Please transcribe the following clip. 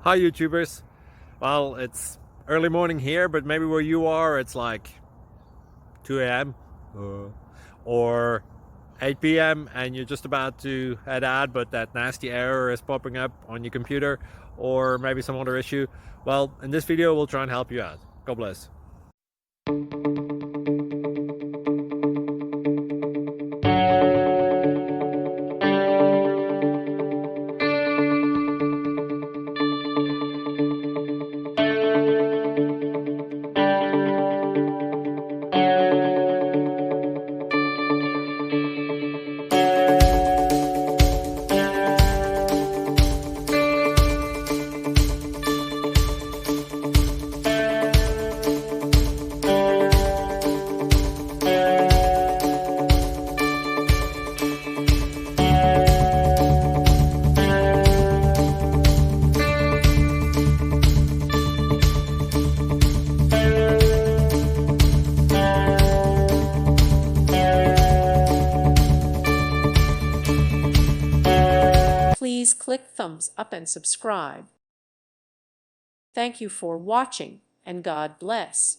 Hi YouTubers. Well, it's early morning here, but maybe where you are it's like 2 a.m. or 8 p.m. and you're just about to head out, but that nasty error is popping up on your computer, or maybe some other issue. Well, in this video we'll try and help you out. God bless. Please click thumbs up and subscribe. Thank you for watching, and God bless.